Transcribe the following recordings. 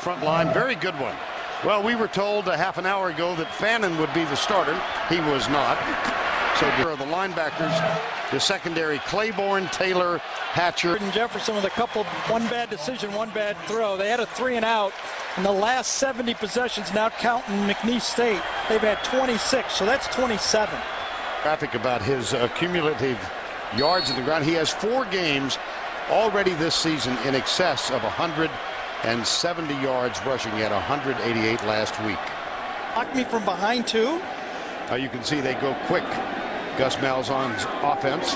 front line. Very good one. Well, we were told a half an hour ago that Fannin would be the starter. He was not. So the linebackers, the secondary, Claiborne, Taylor, Hatcher. And Jefferson with a couple, one bad decision, one bad throw. They had a 3 and out in the last 70 possessions, now counting McNeese State. They've had 26, so that's 27. Graphic about his cumulative yards in the ground. He has 4 games already this season in excess of 170 yards rushing. He had 188 last week. Locked me from behind too. You can see they go quick. Gus Malzahn's offense.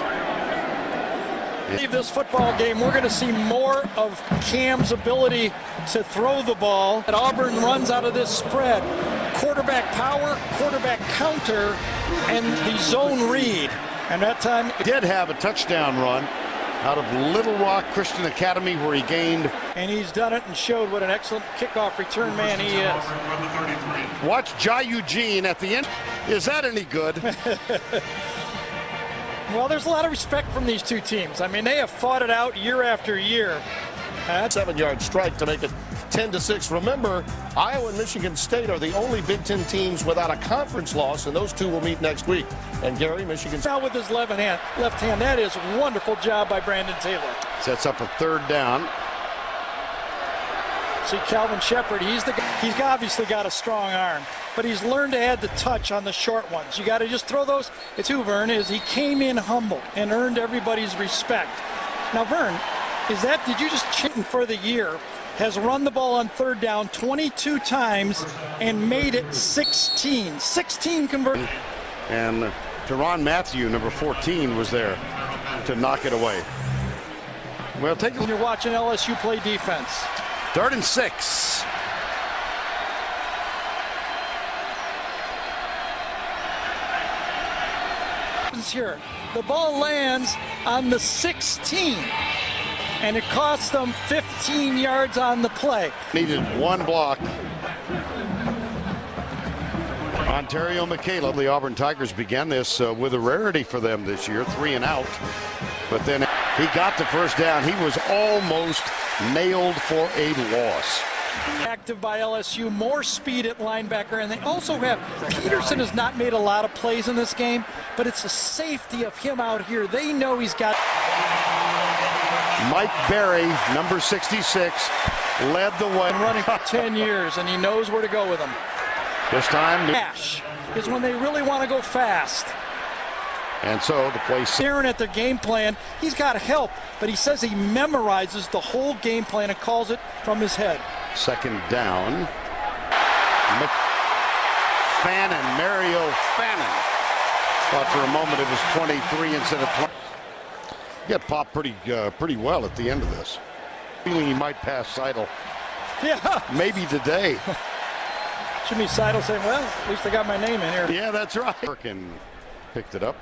Leave this football game, we're going to see more of Cam's ability to throw the ball. And Auburn runs out of this spread. Quarterback power, quarterback counter, and the zone read. And that time he did have a touchdown run out of Little Rock Christian Academy where he gained. And he's done it and showed what an excellent kickoff return man he is. Watch Jai Eugene at the end. Is that any good? Well, there's a lot of respect from these two teams. I mean, they have fought it out year after year. 7-yard strike to make it 10-6. Remember, Iowa and Michigan State are the only Big Ten teams without a conference loss, and those two will meet next week. And Gary, Michigan now with his left hand, that is a wonderful job by Brandon Taylor. Sets up a 3rd down. See Calvin Shepard, he's obviously got a strong arm, but he's learned to add the touch on the short ones. You got to just throw those. It's who Vern is. He came in humble and earned everybody's respect. Now Vern, did you just cheating for the year? Has run the ball on 3rd down 22 times and made it 16. 16 conversions. And Teron Matthew, number 14, was there to knock it away. Well, take a look. You're watching LSU play defense. 3rd and 6. Here, the ball lands on the 16. And it cost them 15 yards on the play. Needed 1 block. Ontario McCaleb, the Auburn Tigers began this with a rarity for them this year, 3 and out. But then he got the 1st down. He was almost nailed for a loss. Active by LSU, more speed at linebacker, and they also have Peterson has not made a lot of plays in this game, but it's the safety of him out here. They know he's got. Mike Berry, number 66, led the way. Running for 10 years, and he knows where to go with them. This time, Dash is when they really want to go fast. And so the play. Staring at the game plan, he's got help, but he says he memorizes the whole game plan and calls it from his head. 2nd down. Fannin, Mario Fannin. Thought for a moment it was 23 instead of 20. He got popped pretty well at the end of this. Feeling he might pass Seidel. Yeah. Maybe today. Jimmy Seidel saying, well, at least I got my name in here. Yeah, that's right. Kirkin picked it up.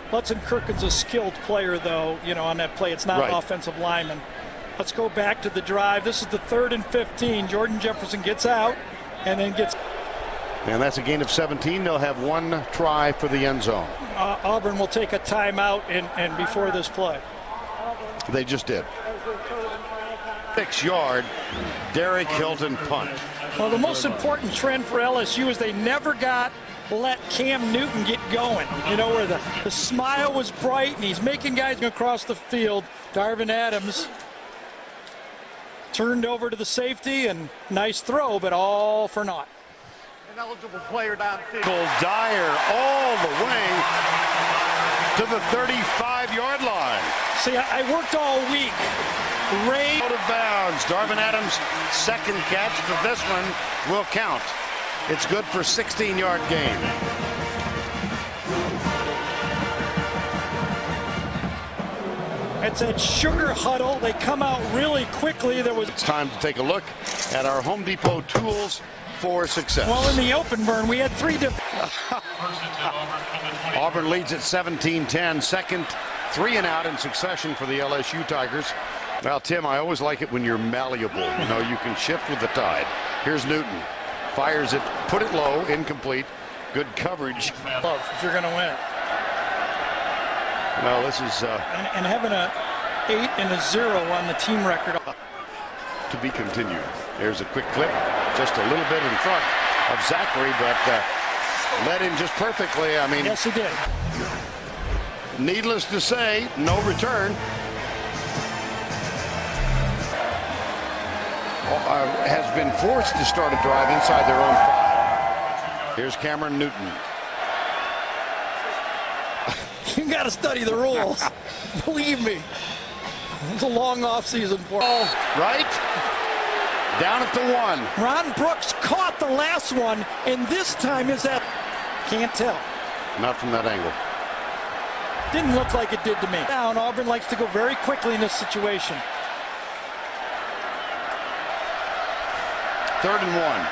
Hudson Kirkin's a skilled player, though, on that play. It's not an offensive lineman. Let's go back to the drive. This is the 3rd and 15. Jordan Jefferson gets out and then gets. And that's a gain of 17. They'll have 1 try for the end zone. Auburn will take a timeout and before this play. They just did. 6-yard Derek Hilton punt. Well, the most important trend for LSU is they never let Cam Newton get going. Where the smile was bright and he's making guys across the field. Darvin Adams turned over to the safety and nice throw, but all for naught. An eligible player downfield. Dyer all the way to the 35-yard line. See, I worked all week. Ray out of bounds. Darvin Adams' 2nd catch, but this one will count. It's good for 16-yard gain. It's that sugar huddle. They come out really quickly. It's time to take a look at our Home Depot tools for success. Well, in the open burn, we had 3 different. Auburn leads at 17-10. 2nd 3 and out in succession for the LSU Tigers. Well, Tim, I always like it when you're malleable. You can shift with the tide. Here's Newton. Fires it, put it low, incomplete. Good coverage. Love if you're going to win. Well, this is and having a 8 and a 0 on the team record. To be continued. There's a quick clip, just a little bit in front of Zachary, but led him just perfectly. I mean, yes, he did. Needless to say, no return. Has been forced to start a drive inside their own 5. Here's Cameron Newton. You got to study the rules. Believe me. It's a long off season for him. Right? Down at the 1. Ron Brooks caught the last one, and this time is that. Can't tell. Not from that angle. Didn't look like it did to me. Now, Auburn likes to go very quickly in this situation. 3rd and 1.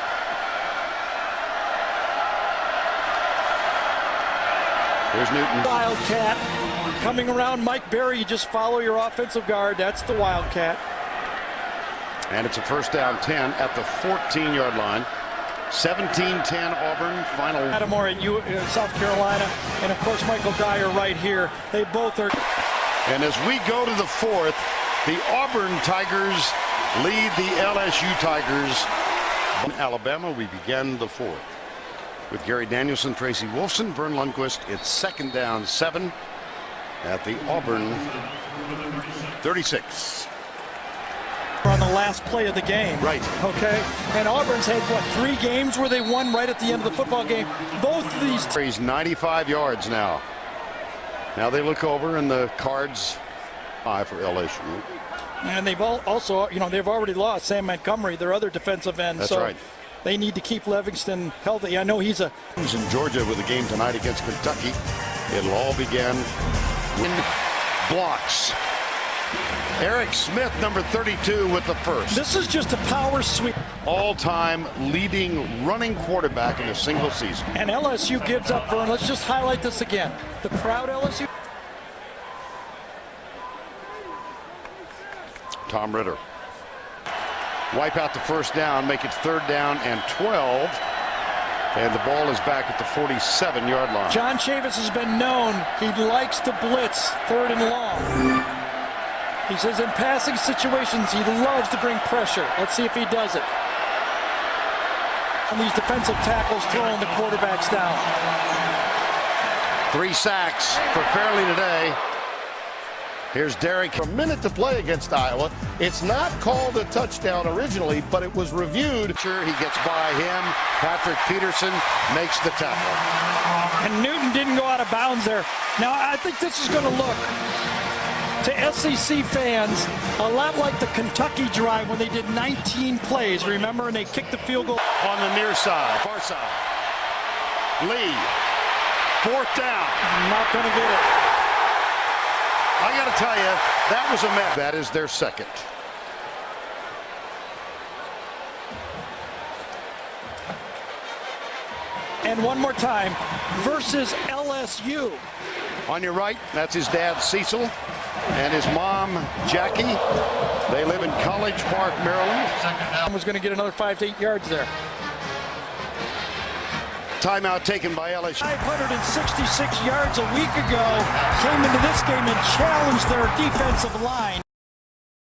Here's Newton. Wildcat coming around Mike Berry. You just follow your offensive guard. That's the Wildcat. And it's a first down 10 at the 14-yard line. 17-10 Auburn. Final. Adamore at South Carolina. And, of course, Michael Dyer right here. They both are. And as we go to the 4th, the Auburn Tigers lead the LSU Tigers. In Alabama, we begin the 4th. With Gary Danielson, Tracy Wolfson, Vern Lundquist. It's 2nd down 7 at the Auburn 36. On the last play of the game. Right. Okay. And Auburn's had, what, 3 games where they won right at the end of the football game. Both of these. He's 95 yards now. Now they look over and the Cards high for LSU. And they've also, you know, they've already lost Sam Montgomery, their other defensive end. That's so right. They need to keep Livingston healthy. I know he's a. He's in Georgia with a game tonight against Kentucky. It'll all begin in blocks. Eric Smith, number 32, with the first. This is just a power sweep. All-time leading running quarterback in a single season. And LSU gives up, Vern. Let's just highlight this again. The proud LSU. Tom Ritter. Wipe out the first down, make it 3rd down and 12. And the ball is back at the 47-yard line. John Chavis has been known. He likes to blitz 3rd and long. He says in passing situations, he loves to bring pressure. Let's see if he does it. And these defensive tackles throwing the quarterbacks down. 3 sacks for Fairley today. Here's Derek. A minute to play against Iowa. It's not called a touchdown originally, but it was reviewed. Sure, he gets by him. Patrick Peterson makes the tackle. And Newton didn't go out of bounds there. Now, I think this is going to look to SEC fans a lot like the Kentucky drive when they did 19 plays, remember? And they kicked the field goal. On the near side, far side. Lee, 4th down. Not going to get it. I got to tell you, that was a mess. That is their 2nd. And one more time, versus LSU. On your right, that's his dad, Cecil, and his mom, Jackie. They live in College Park, Maryland. Was going to get another 5 to 8 yards there. Timeout taken by LSU. 566 yards a week ago, came into this game and challenged their defensive line.